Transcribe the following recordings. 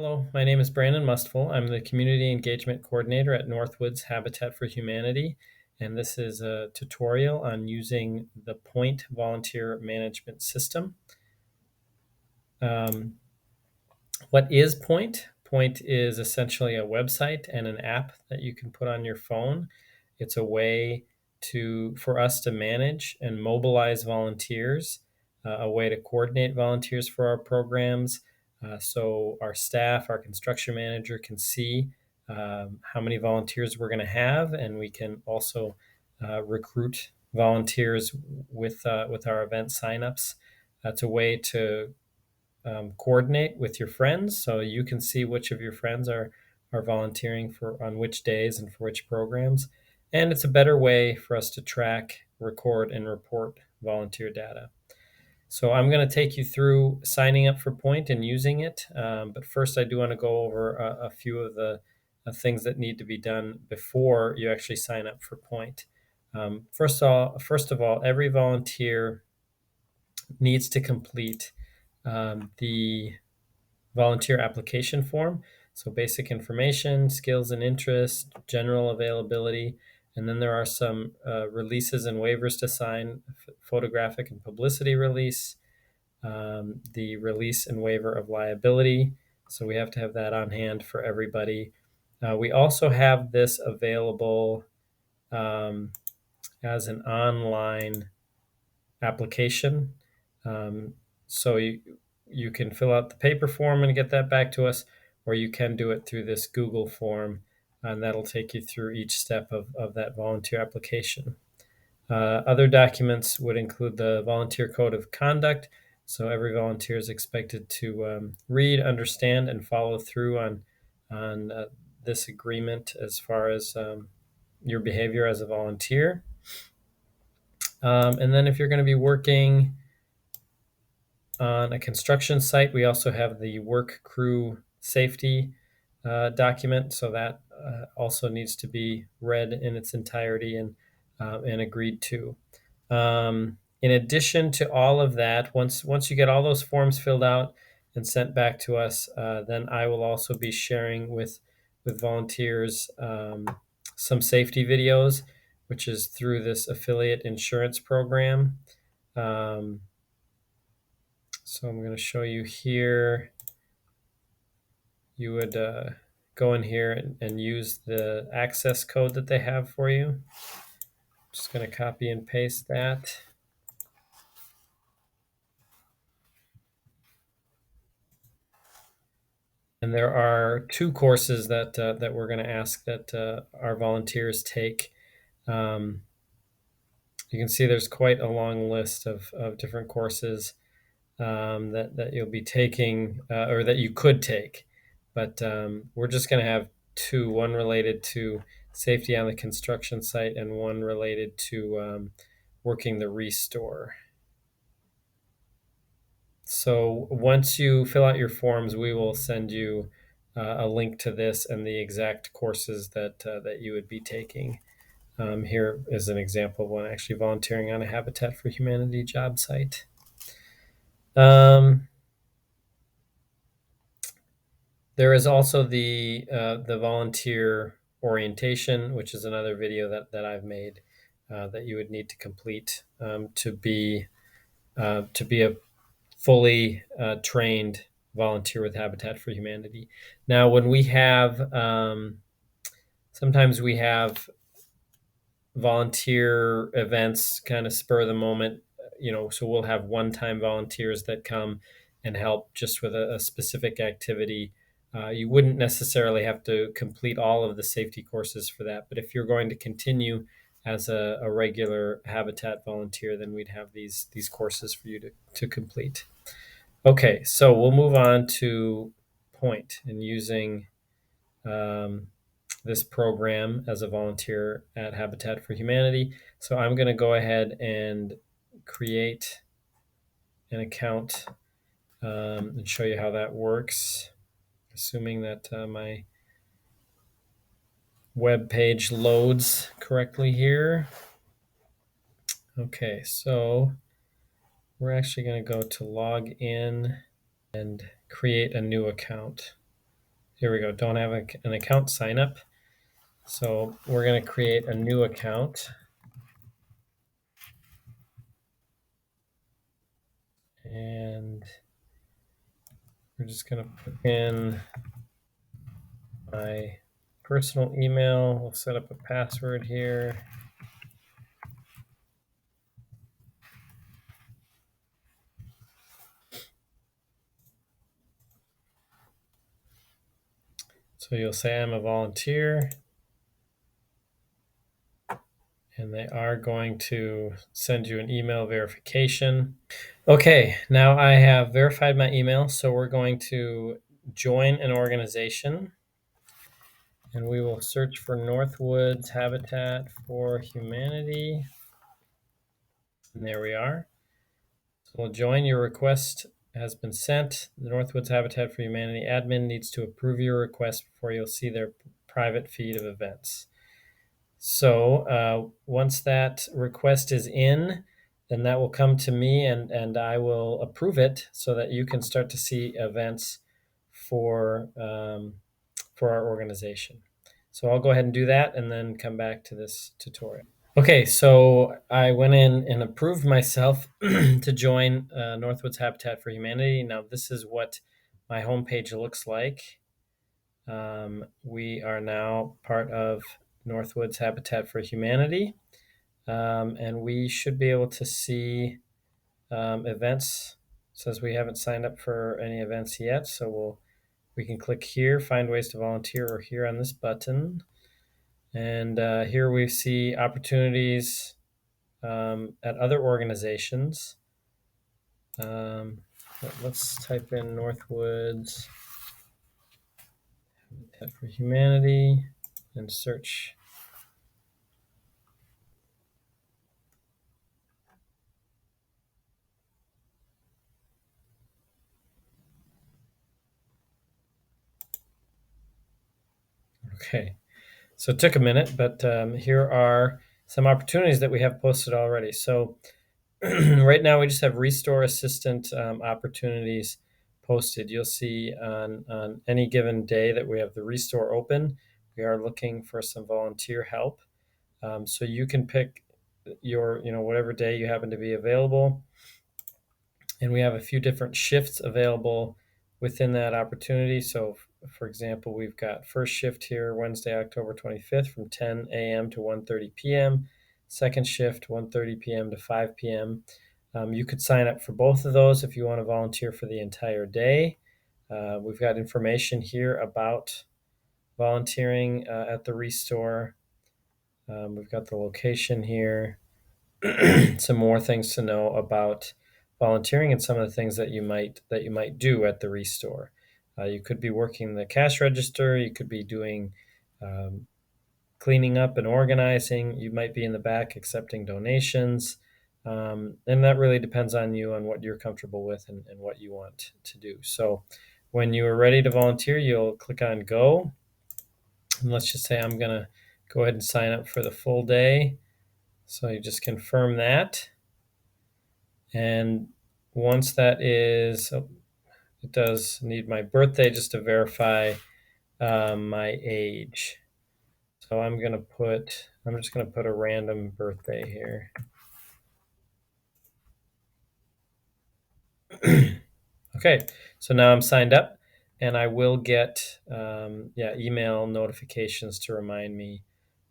Hello, my name is Brandon Mustful. I'm the Community Engagement Coordinator at Northwoods Habitat for Humanity, and this is a tutorial on using the Point Volunteer Management System. Um, what is Point? Point is essentially a website and an app that you can put on your phone. It's a way for us to manage and mobilize volunteers, a way to coordinate volunteers for our programs. So our staff, our construction manager can see how many volunteers we're going to have, and we can also recruit volunteers with our event signups. That's a way to coordinate with your friends, so you can see which of your friends are volunteering for on which days and for which programs. And it's a better way for us to track, record, and report volunteer data. So I'm going to take you through signing up for Point and using it. But first, I do want to go over a few of the things that need to be done before you actually sign up for Point. First of all, every volunteer needs to complete the volunteer application form. So basic information, skills and interests, general availability, and then there are some releases and waivers to sign, photographic and publicity release, the release and waiver of liability. So we have to have that on hand for everybody. We also have this available as an online application. So you can fill out the paper form and get that back to us, or you can do it through this Google form, and that'll take you through each step of that volunteer application. Other documents would include the volunteer code of conduct. So every volunteer is expected to read, understand, and follow through on this agreement as far as your behavior as a volunteer. And then if you're going to be working on a construction site, we also have the work crew safety document. So that also needs to be read in its entirety and agreed to. In addition to all of that, once you get all those forms filled out and sent back to us, then I will also be sharing with volunteers some safety videos, which is through this affiliate insurance program. So I'm going to show you here. You would go in here and use the access code that they have for you. Just going to copy and paste that. And there are two courses that we're going to ask that our volunteers take. You can see there's quite a long list of different courses that you'll be taking or that you could take. But we're just going to have two, one related to safety on the construction site and one related to working the restore. So once you fill out your forms, we will send you a link to this and the exact courses that you would be taking. Here is an example of one actually volunteering on a Habitat for Humanity job site. There is also the volunteer orientation, which is another video that I've made that you would need to complete to be a fully trained volunteer with Habitat for Humanity. Now, when we have sometimes we have volunteer events, kind of spur of the moment, so we'll have one-time volunteers that come and help just with a specific activity. You wouldn't necessarily have to complete all of the safety courses for that, but if you're going to continue as a regular Habitat volunteer, then we'd have these courses for you to complete. Okay, so we'll move on to Point and using this program as a volunteer at Habitat for Humanity. So I'm going to go ahead and create an account and show you how that works, assuming that my web page loads correctly here. Okay, so we're actually going to go to log in and create a new account. Here we go. Don't have an account sign up. So we're going to create a new account. And we're just going to put in my personal email. We'll set up a password here. So you'll say I'm a volunteer, and they are going to send you an email verification. Okay, now I have verified my email, so we're going to join an organization, and we will search for Northwoods Habitat for Humanity. And there we are. So we'll join. Your request has been sent. The Northwoods Habitat for Humanity admin needs to approve your request before you'll see their private feed of events. So once that request is in, then that will come to me, and I will approve it so that you can start to see events for our organization. So I'll go ahead and do that and then come back to this tutorial. Okay, so I went in and approved myself to join Northwoods Habitat for Humanity. Now this is what my homepage looks like. We are now part of Northwoods Habitat for Humanity, and we should be able to see events. It says we haven't signed up for any events yet, so we can click here, find ways to volunteer, or here on this button. And here we see opportunities at other organizations. Let's type in Northwoods Habitat for Humanity and search. Okay, so it took a minute, but here are some opportunities that we have posted already. So right now we just have Restore Assistant opportunities posted. You'll see on any given day that we have the Restore open, we are looking for some volunteer help. So you can pick your, whatever day you happen to be available. And we have a few different shifts available within that opportunity. So for example, we've got first shift here, Wednesday, October 25th from 10 a.m. to 1:30 p.m. Second shift, 1:30 p.m. to 5 p.m. You could sign up for both of those if you want to volunteer for the entire day. We've got information here about volunteering at the Restore. We've got the location here, some more things to know about volunteering and some of the things that you might do at the Restore. You could be working the cash register. You could be doing cleaning up and organizing. You might be in the back accepting donations. And that really depends on you, on what you're comfortable with and what you want to do. So when you are ready to volunteer, you'll click on Go. And let's just say I'm going to go ahead and sign up for the full day. So you just confirm that. And once that is, it does need my birthday just to verify my age. So I'm just gonna put a random birthday here. Okay, so now I'm signed up, and I will get email notifications to remind me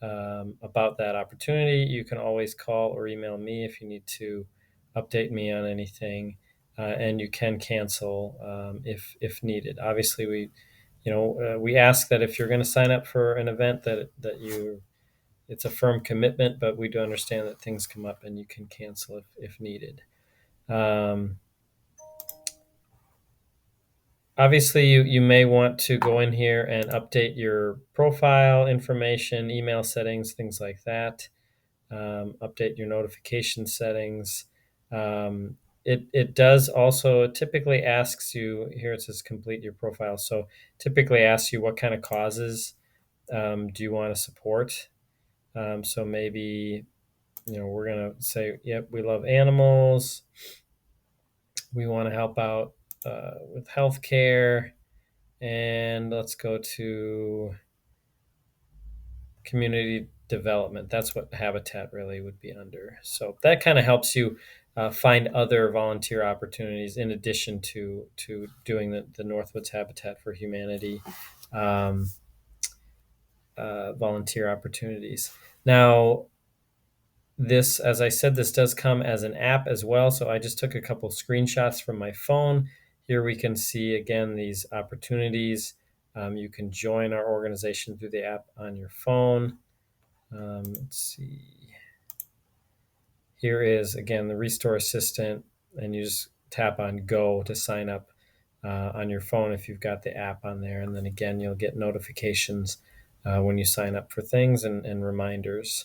about that opportunity. You can always call or email me if you need to update me on anything, and you can cancel if needed. Obviously, we ask that if you're going to sign up for an event it's a firm commitment, but we do understand that things come up and you can cancel if needed. Obviously, you may want to go in here and update your profile information, email settings, things like that. Update your notification settings. It does also typically asks you, here it says complete your profile. So typically asks you what kind of causes do you want to support. So maybe, we're going to say, yep, we love animals. We want to help out with healthcare. And let's go to community development. That's what Habitat really would be under. So that kind of helps you find other volunteer opportunities in addition to doing the Northwoods Habitat for Humanity um, volunteer opportunities. Now, this, as I said, this does come as an app as well. So I just took a couple screenshots from my phone. Here we can see again these opportunities. You can join our organization through the app on your phone. Let's see. Here is again the Restore Assistant, and you just tap on Go to sign up on your phone if you've got the app on there. And then again, you'll get notifications when you sign up for things and reminders.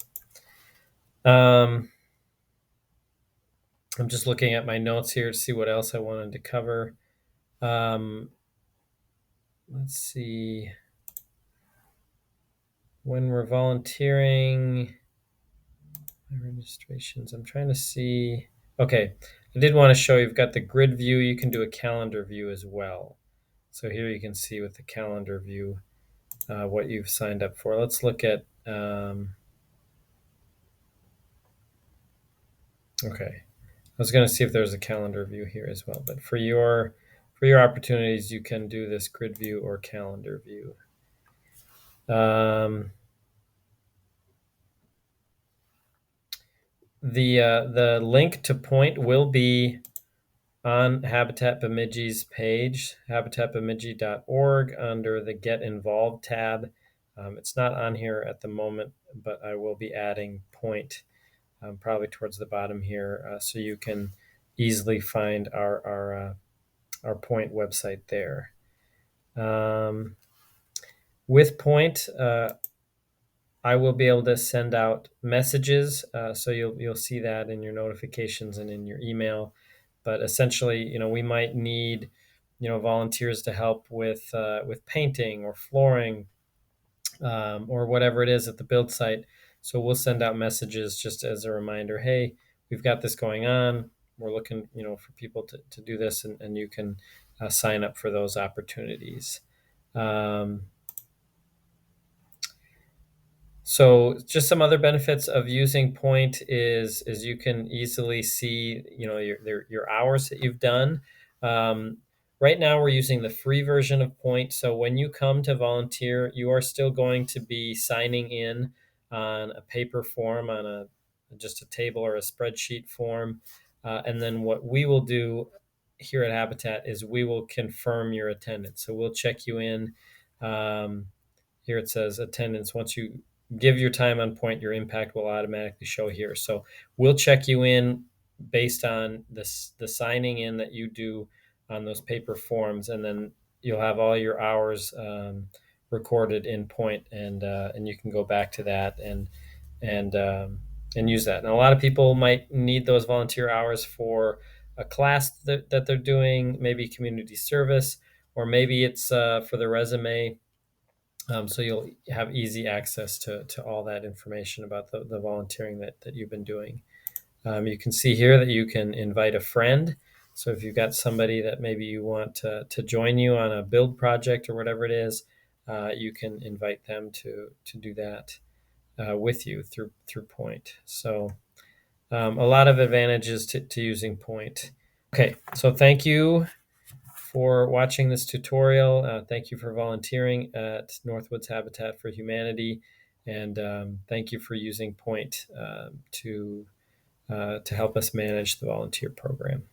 I'm just looking at my notes here to see what else I wanted to cover. Um, let's see. When we're volunteering, my registrations, I'm trying to see. Okay, I did want to show you've got the grid view. You can do a calendar view as well. So here you can see with the calendar view what you've signed up for. Let's look at, okay. I was going to see if there's a calendar view here as well, but for your opportunities, you can do this grid view or calendar view. The link to Point will be on Habitat Bemidji's page, habitatbemidji.org, under the Get Involved tab. It's not on here at the moment, but I will be adding Point probably towards the bottom here, so you can easily find our Point website there. With Point, I will be able to send out messages, so you'll see that in your notifications and in your email. But essentially, we might need, volunteers to help with painting or flooring, or whatever it is at the build site. So we'll send out messages just as a reminder. Hey, we've got this going on. We're looking, for people to do this, and you can sign up for those opportunities. So just some other benefits of using Point is you can easily see, your hours that you've done. Right now we're using the free version of Point. So when you come to volunteer, you are still going to be signing in on a paper form, on just a table or a spreadsheet form. And then what we will do here at Habitat is we will confirm your attendance. So we'll check you in. Here it says attendance. Once you give your time on Point, your impact will automatically show here. So we'll check you in based on the signing in that you do on those paper forms, and then you'll have all your hours recorded in Point, and you can go back to that and and use that. And a lot of people might need those volunteer hours for a class that they're doing, maybe community service, or maybe it's for the resume. So you'll have easy access to all that information about the volunteering that you've been doing. You can see here that you can invite a friend. So if you've got somebody that maybe you want to join you on a build project or whatever it is, you can invite them to do that with you through Point. So a lot of advantages to using Point. Okay, so thank you for watching this tutorial. Thank you for volunteering at Northwoods Habitat for Humanity, and thank you for using Point to help us manage the volunteer program.